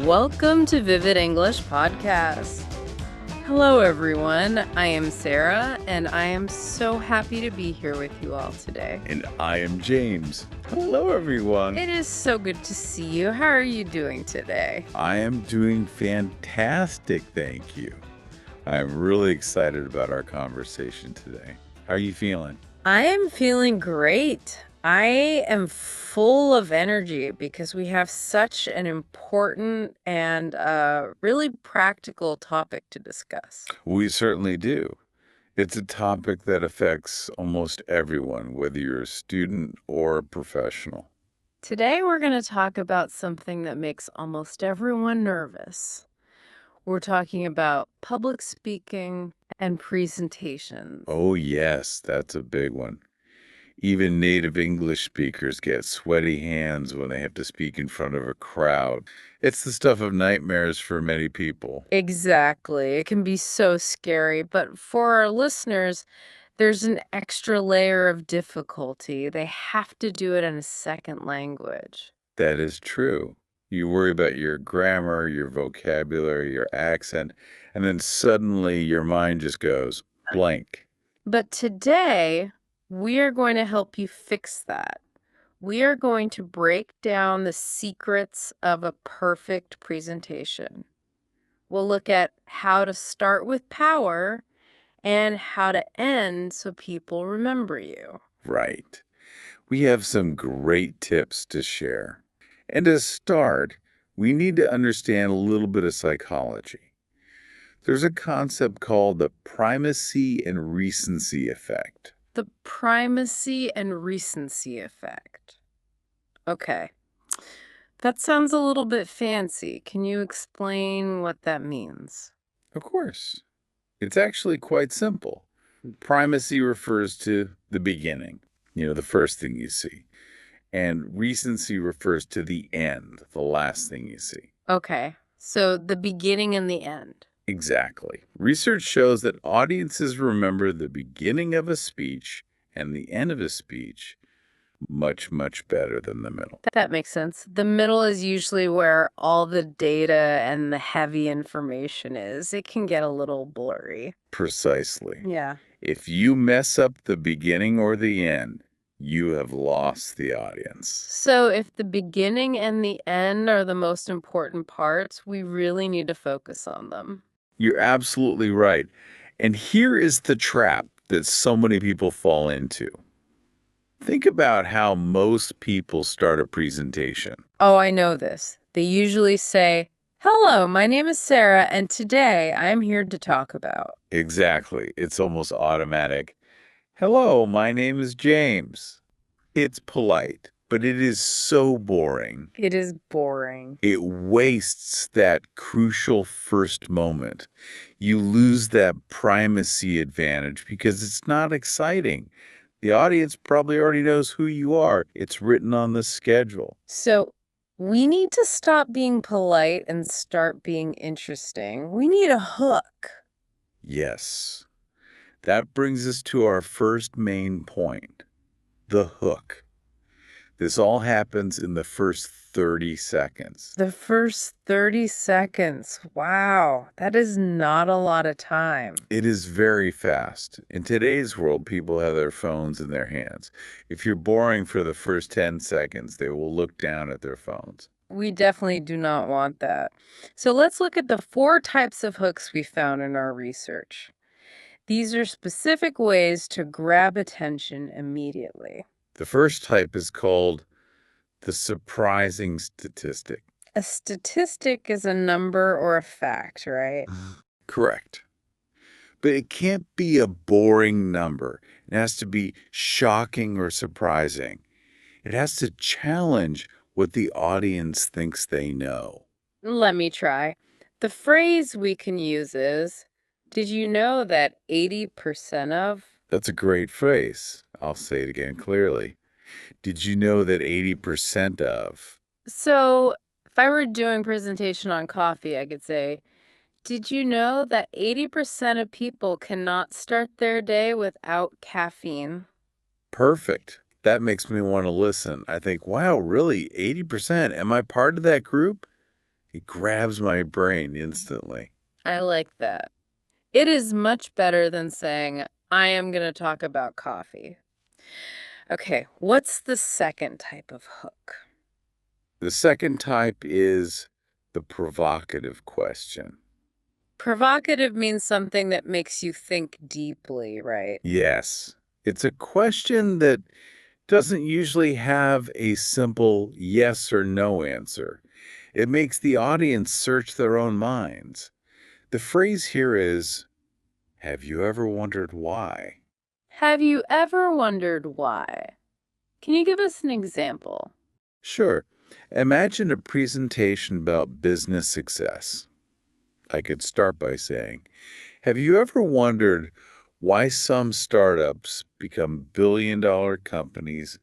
Welcome to Vivid English Podcast. Hello, everyone. I am Sarah, and I am so happy to be here with you all today. And I am James. Hello, everyone. It is so good to see you. How are you doing today? I am doing fantastic, thank you. I'm really excited about our conversation today. How are you feeling? I am feeling great. I am full of energy because we have such an important and really practical topic to discuss. We certainly do. It's a topic that affects almost everyone, whether you're a student or a professional. Today, we're going to talk about something that makes almost everyone nervous. We're talking about public speaking and presentations. Oh, yes, that's a big one. Even native English speakers get sweaty hands when they have to speak in front of a crowd. It's the stuff of nightmares for many people. Exactly. It can be so scary, but for our listeners, there's an extra layer of difficulty. They have to do it in a second language. That is true. You worry about your grammar, your vocabulary, your accent, and then suddenly your mind just goes blank. But today, we are going to help you fix that. We are going to break down the secrets of a perfect presentation. We'll look at how to start with power and how to end so people remember you. Right. We have some great tips to share. And to start, we need to understand a little bit of psychology. There's a concept called the primacy and recency effect. The primacy and recency effect. Okay. That sounds a little bit fancy. Can you explain what that means? Of course, it's actually quite simple. Primacy refers to the beginning, the first thing you see. And recency refers to the end, the last thing you see. Okay. So the beginning and the end. Exactly. Research shows that audiences remember the beginning of a speech and the end of a speech much, much better than the middle. That makes sense. The middle is usually where all the data and the heavy information is. It can get a little blurry. Precisely. Yeah. If you mess up the beginning or the end, you have lost the audience. So if the beginning and the end are the most important parts, we really need to focus on them. You're absolutely right. And here is the trap that so many people fall into. Think about how most people start a presentation. Oh, I know this. They usually say, "Hello, my name is Sarah, and today I'm here to talk about." Exactly. It's almost automatic. Hello, my name is James. It's polite, but it is so boring. It is boring. It wastes that crucial first moment. You lose that primacy advantage because it's not exciting. The audience probably already knows who you are. It's written on the schedule. So we need to stop being polite and start being interesting. We need a hook. Yes. That brings us to our first main point, the hook. This all happens in the first 30 seconds. The first 30 seconds. Wow, that is not a lot of time. It is very fast. In today's world, people have their phones in their hands. If you're boring for the first 10 seconds, they will look down at their phones. We definitely do not want that. So let's look at the 4 types of hooks we found in our research. These are specific ways to grab attention immediately. The first type is called the surprising statistic. A statistic is a number or a fact, right? Correct. But it can't be a boring number. It has to be shocking or surprising. It has to challenge what the audience thinks they know. Let me try. The phrase we can use is, did you know that 80% of? That's a great phrase. I'll say it again clearly. Did you know that 80% of? So if I were doing presentation on coffee, I could say, did you know that 80% of people cannot start their day without caffeine? Perfect. That makes me want to listen. I think, wow, really? 80%? Am I part of that group? It grabs my brain instantly. I like that. It is much better than saying, I am going to talk about coffee. Okay, what's the second type of hook? The second type is the provocative question. Provocative means something that makes you think deeply, right? Yes, it's a question that doesn't usually have a simple yes or no answer. It makes the audience search their own minds. The phrase here is, have you ever wondered why? Have you ever wondered why? Can you give us an example? Sure. Imagine a presentation about business success. I could start by saying, have you ever wondered why some startups become billion-dollar companies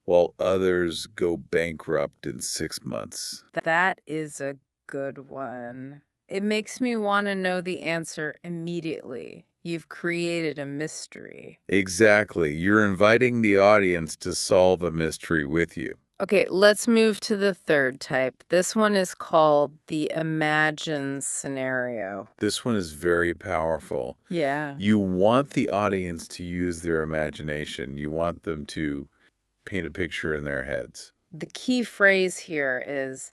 while others go bankrupt in 6 months? That is a good one. It makes me want to know the answer immediately. You've created a mystery. Exactly. You're inviting the audience to solve a mystery with you. Okay, let's move to the third type. This one is called the imagine scenario. This one is very powerful. Yeah. You want the audience to use their imagination. You want them to paint a picture in their heads. The key phrase here is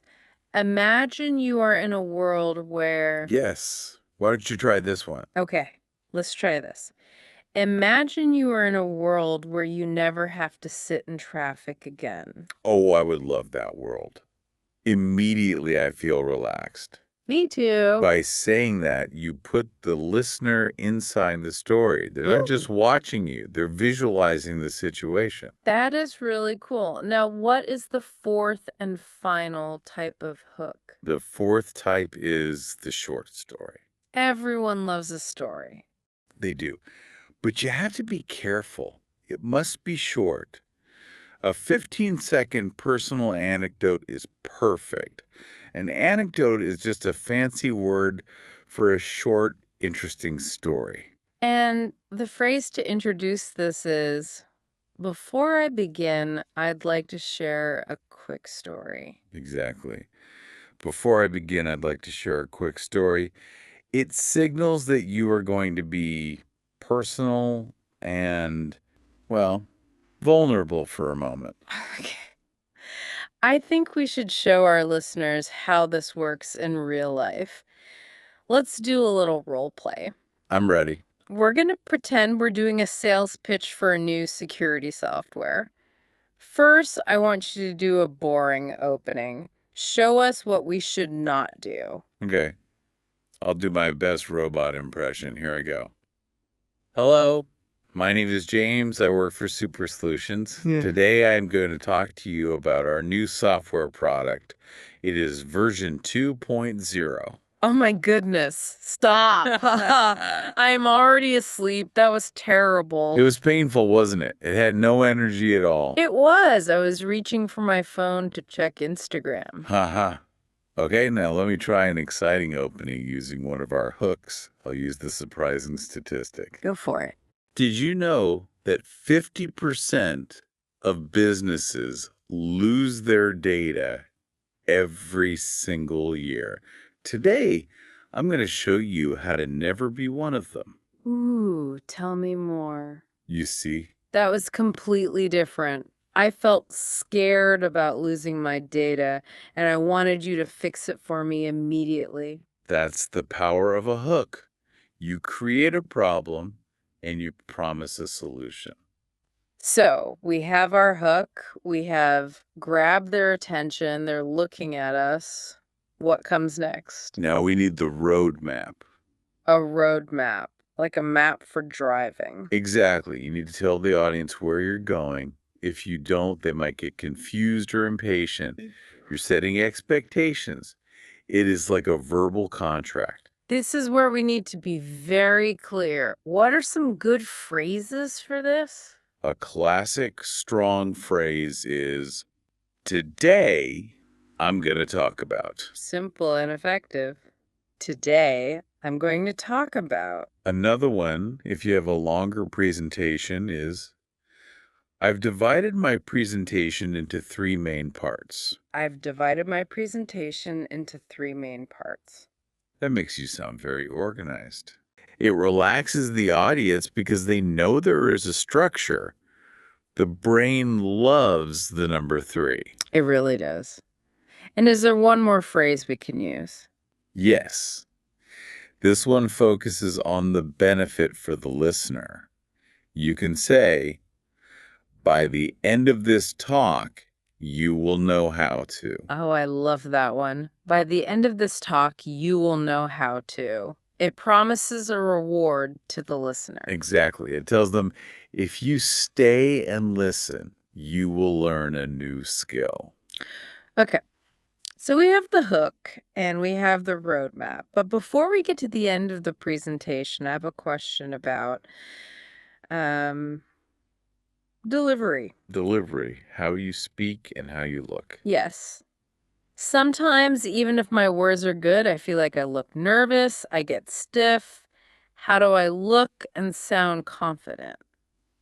imagine you are in a world where. Yes. Why don't you try this one? Okay, let's try this. Imagine you are in a world where you never have to sit in traffic again. Oh, I would love that world. Immediately, I feel relaxed. Me too. By saying that, you put the listener inside the story. They're not just watching you, they're visualizing the situation. That is really cool. Now, what is the fourth and final type of hook? The fourth type is the short story. Everyone loves a story. They do. But you have to be careful. It must be short. A 15-second personal anecdote is perfect. An anecdote is just a fancy word for a short, interesting story. And the phrase to introduce this is, before I begin, I'd like to share a quick story. Exactly. Before I begin, I'd like to share a quick story. It signals that you are going to be personal and, well, vulnerable for a moment. Okay. I think we should show our listeners how this works in real life. Let's do a little role play. I'm ready. We're going to pretend we're doing a sales pitch for a new security software. First, I want you to do a boring opening. Show us what we should not do. Okay. I'll do my best robot impression. Here I go. Hello. My name is James. I work for Super Solutions. Yeah. Today I'm going to talk to you about our new software product. It is version 2.0. Oh my goodness. Stop. I'm already asleep. That was terrible. It was painful, wasn't it? It had no energy at all. It was. I was reaching for my phone to check Instagram. Haha. Okay, now let me try an exciting opening using one of our hooks. I'll use the surprising statistic. Go for it. Did you know that 50% of businesses lose their data every single year? Today, I'm going to show you how to never be one of them. Ooh, tell me more. You see? That was completely different. I felt scared about losing my data, and I wanted you to fix it for me immediately. That's the power of a hook. You create a problem and you promise a solution. So we have our hook. We have grabbed their attention. They're looking at us. What comes next? Now we need the roadmap. A roadmap, like a map for driving. Exactly. You need to tell the audience where you're going. If you don't, they might get confused or impatient. You're setting expectations. It is like a verbal contract. This is where we need to be very clear. What are some good phrases for this? A classic strong phrase is, today I'm going to talk about. Simple and effective. Today, I'm going to talk about. Another one, if you have a longer presentation, is, I've divided my presentation into three main parts. I've divided my presentation into three main parts. That makes you sound very organized. It relaxes the audience because they know there is a structure. The brain loves the number three. It really does. And is there one more phrase we can use? Yes. This one focuses on the benefit for the listener. You can say, by the end of this talk, you will know how to. Oh, I love that one. By the end of this talk, you will know how to. It promises a reward to the listener. Exactly. It tells them, if you stay and listen, you will learn a new skill. Okay. So we have the hook and we have the roadmap. But before we get to the end of the presentation, I have a question about delivery. Delivery, how you speak and how you look. Yes. Sometimes, even if my words are good, I feel like I look nervous, I get stiff. How do I look and sound confident?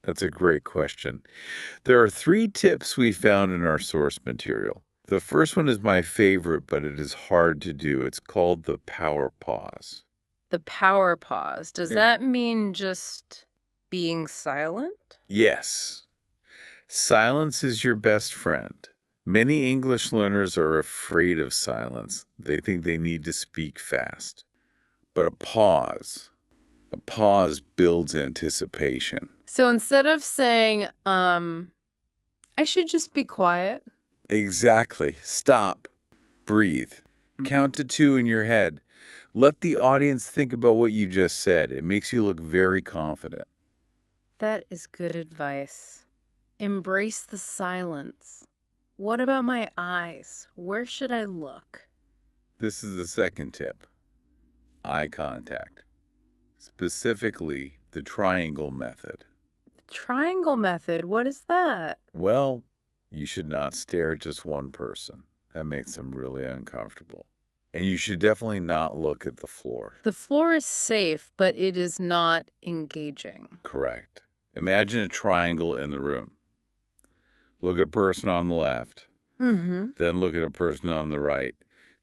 That's a great question. There are three tips we found in our source material. The first one is my favorite, but it is hard to do. It's called the power pause. The power pause. Does Yeah. that mean just being silent? Yes. Silence is your best friend. Many English learners are afraid of silence. They think they need to speak fast. But a pause builds anticipation. So instead of saying, I should just be quiet. Exactly. Stop. Breathe. Count to 2 in your head. Let the audience think about what you just said. It makes you look very confident. That is good advice. Embrace the silence. What about my eyes? Where should I look? This is the second tip. Eye contact. Specifically, the triangle method. Triangle method, what is that? Well, you should not stare at just one person. That makes them really uncomfortable. And you should definitely not look at the floor. The floor is safe, but it is not engaging. Correct. Imagine a triangle in the room. Look at a person on the left, Mm-hmm. then look at a person on the right,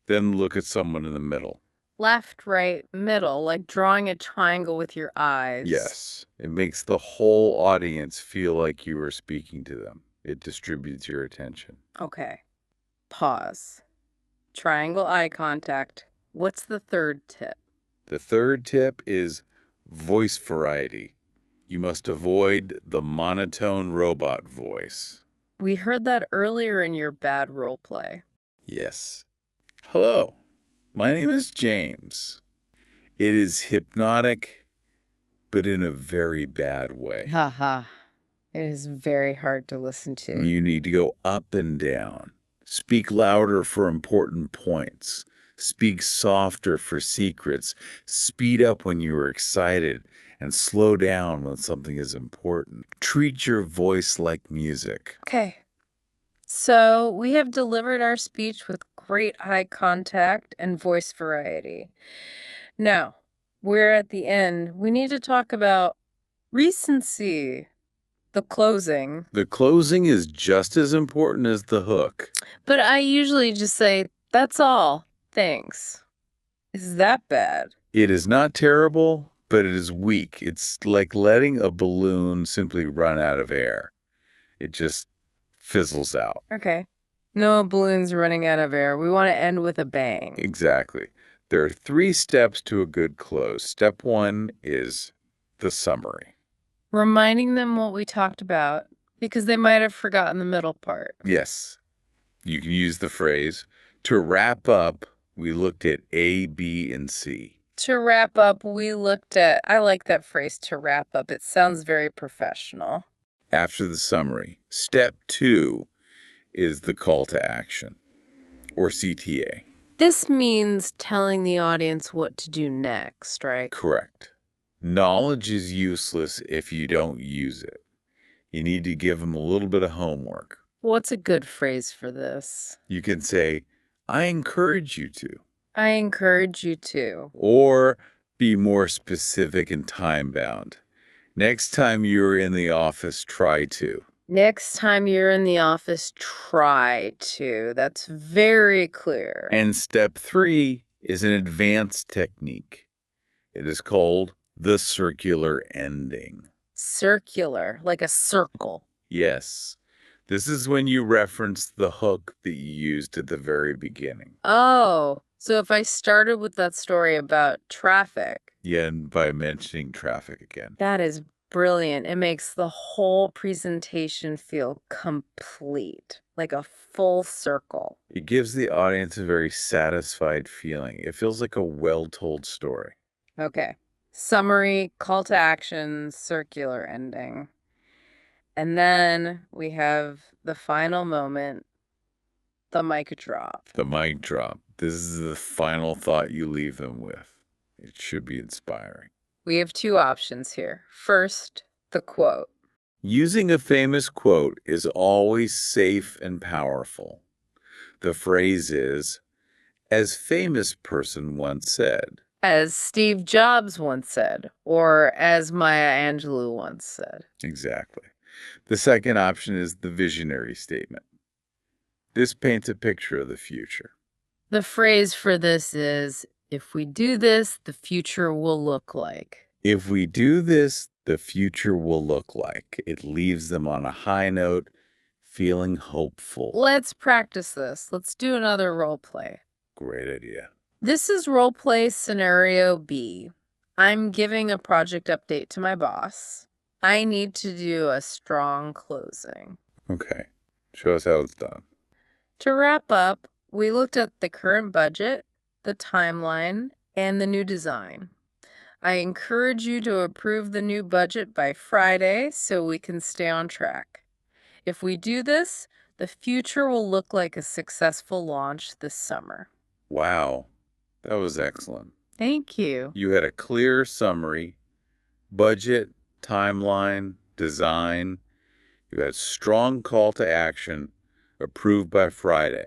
then look at someone in the middle. Left, right, middle, like drawing a triangle with your eyes. Yes, it makes the whole audience feel like you are speaking to them. It distributes your attention. Okay. Pause. Triangle eye contact. What's the third tip? The third tip is voice variety. You must avoid the monotone robot voice. We heard that earlier in your bad role play. Yes. Hello, my name is James. It is hypnotic, but in a very bad way. Haha. It is very hard to listen to. You need to go up and down. Speak louder for important points. Speak softer for secrets. Speed up when you are excited and slow down when something is important. Treat your voice like music. Okay. So we have delivered our speech with great eye contact and voice variety. Now, we're at the end. We need to talk about recency, the closing. The closing is just as important as the hook. But I usually just say, that's all. Thanks. Is that bad? It is not terrible, but it is weak. It's like letting a balloon simply run out of air. It just fizzles out. Okay. No balloons running out of air. We want to end with a bang. Exactly. There are 3 steps to a good close. Step 1 is the summary. Reminding them what we talked about because they might have forgotten the middle part. Yes, you can use the phrase, to wrap up, we looked at A, B, and C. To wrap up, I like that phrase, to wrap up. It sounds very professional. After the summary, step 2 is the call to action, or CTA. This means telling the audience what to do next, right? Correct. Knowledge is useless if you don't use it. You need to give them a little bit of homework. What's a good phrase for this? You can say, I encourage you to. I encourage you to. Or be more specific and time-bound. Next time you're in the office, try to. Next time you're in the office, try to. That's very clear. And step 3 is an advanced technique. It is called the circular ending. Circular, like a circle. Yes, this is when you reference the hook that you used at the very beginning. Oh, so if I started with that story about traffic, Yeah, and by mentioning traffic again. that is brilliant. It makes the whole presentation feel complete, like a full circle. It gives the audience a very satisfied feeling. It feels like a well-told story. Okay. Summary, call to action, circular ending. And then we have the final moment, the mic drop. The mic drop. This is the final thought you leave them with. It should be inspiring. We have two options here. First, the quote. Using a famous quote is always safe and powerful. The phrase is, as famous person once said. As Steve Jobs once said, or as Maya Angelou once said. Exactly. The second option is the visionary statement. This paints a picture of the future. The phrase for this is, if we do this, the future will look like. If we do this, the future will look like. It leaves them on a high note, feeling hopeful. Let's practice this. Let's do another role play. Great idea. This is role play scenario B. I'm giving a project update to my boss. I need to do a strong closing. Okay. Show us how it's done. To wrap up, we looked at the current budget, the timeline, and the new design. I encourage you to approve the new budget by Friday so we can stay on track. If we do this, the future will look like a successful launch this summer. Wow. That was excellent. Thank you. You had a clear summary, budget, timeline, design. You had strong call to action, approved by Friday.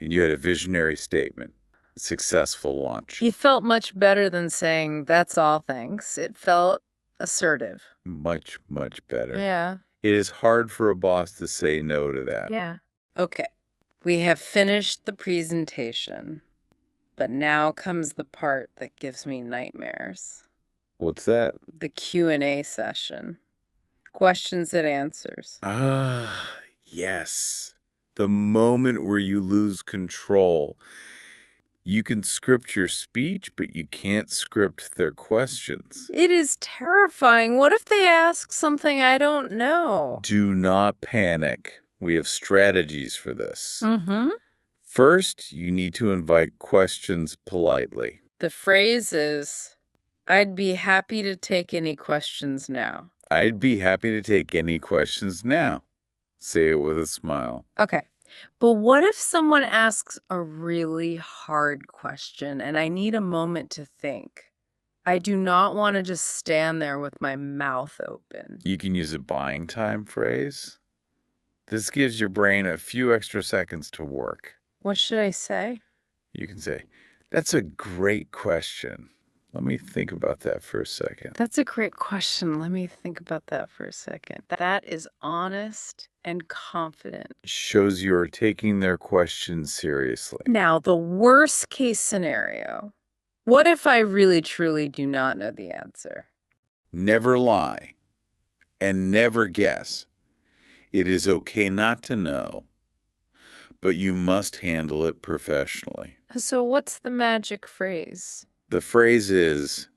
And you had a visionary statement, successful launch. It felt much better than saying, that's all, thanks. It felt assertive. Much, much better. Yeah. It is hard for a boss to say no to that. Yeah. Okay. We have finished the presentation, but now comes the part that gives me nightmares. What's that? The Q&A session. Questions and answers. Ah, yes. The moment where you lose control. You can script your speech, but you can't script their questions. It is terrifying. What if they ask something I don't know? Do not panic. We have strategies for this. Mm-hmm. First, you need to invite questions politely. The phrase is, I'd be happy to take any questions now. I'd be happy to take any questions now. Say it with a smile. Okay. But what if someone asks a really hard question and I need a moment to think? I do not want to just stand there with my mouth open. You can use a buying time phrase. This gives your brain a few extra seconds to work. What should I say? You can say, that's a great question. Let me think about that for a second. That's a great question. Let me think about that for a second. That is honest and confident. Shows you are taking their question seriously. Now, the worst case scenario. What if I really truly do not know the answer? Never lie and never guess. It is okay not to know, but you must handle it professionally. So what's the magic phrase? The phrase is,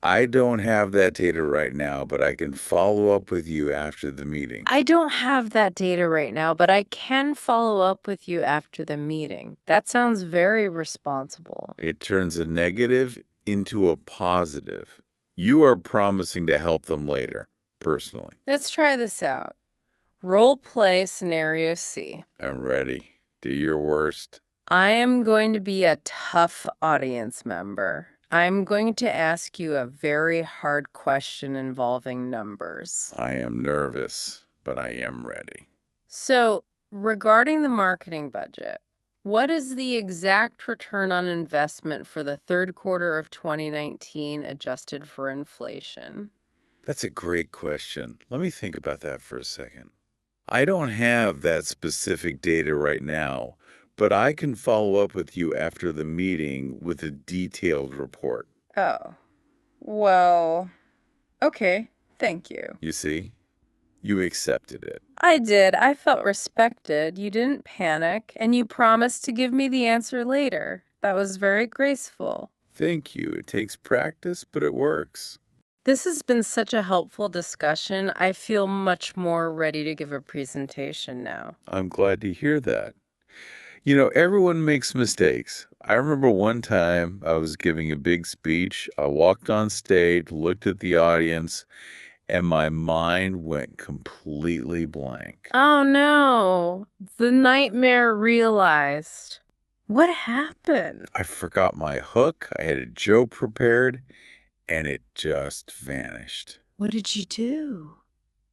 I don't have that data right now, but I can follow up with you after the meeting. I don't have that data right now, but I can follow up with you after the meeting. That sounds very responsible. It turns a negative into a positive. You are promising to help them later, personally. Let's try this out. Role play scenario C. I'm ready. Do your worst. I am going to be a tough audience member. I'm going to ask you a very hard question involving numbers. I am nervous, but I am ready. So, regarding the marketing budget, what is the exact return on investment for the third quarter of 2019 adjusted for inflation? That's a great question. Let me think about that for a second. I don't have that specific data right now, but I can follow up with you after the meeting with a detailed report. Oh, well, okay, thank you. You see? You accepted it. I did. I felt respected. You didn't panic, and you promised to give me the answer later. That was very graceful. Thank you. It takes practice, but it works. This has been such a helpful discussion. I feel much more ready to give a presentation now. I'm glad to hear that. Everyone makes mistakes. I remember one time I was giving a big speech. I walked on stage, looked at the audience, and my mind went completely blank. Oh no, the nightmare realized. What happened? I forgot my hook. I had a joke prepared, and it just vanished. What did you do?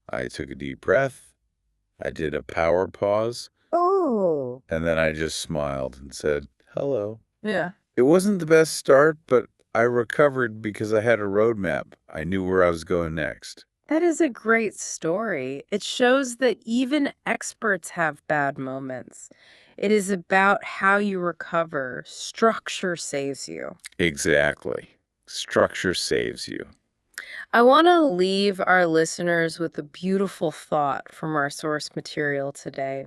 I took a deep breath. I did a power pause, Oh. and then I just smiled and said, hello. Yeah. It wasn't the best start, but I recovered because I had a roadmap. I knew where I was going next. That is a great story. It shows that even experts have bad moments. It is about how you recover. Structure saves you. Exactly. Structure saves you. I want to leave our listeners with a beautiful thought from our source material today.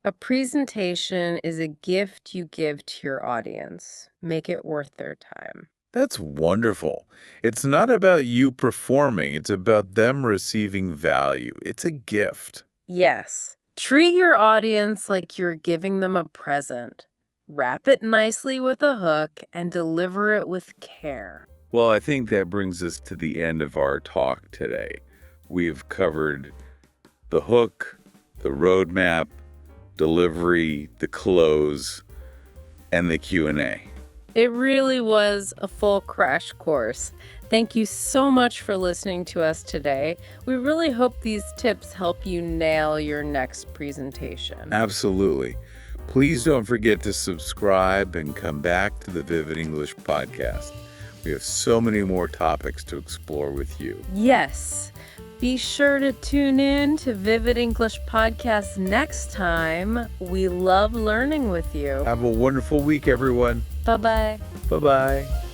A presentation is a gift you give to your audience. Make it worth their time. That's wonderful. It's not about you performing, it's about them receiving value. It's a gift. Yes. Treat your audience like you're giving them a present. Wrap it nicely with a hook and deliver it with care. Well, I think that brings us to the end of our talk today. We've covered the hook, the roadmap, delivery, the close, and the Q&A. It really was a full crash course. Thank you so much for listening to us today. We really hope these tips help you nail your next presentation. Absolutely. Please don't forget to subscribe and come back to the Vivid English podcast. We have so many more topics to explore with you. Yes. Be sure to tune in to Vivid English Podcast next time. We love learning with you. Have a wonderful week, everyone. Bye-bye. Bye-bye.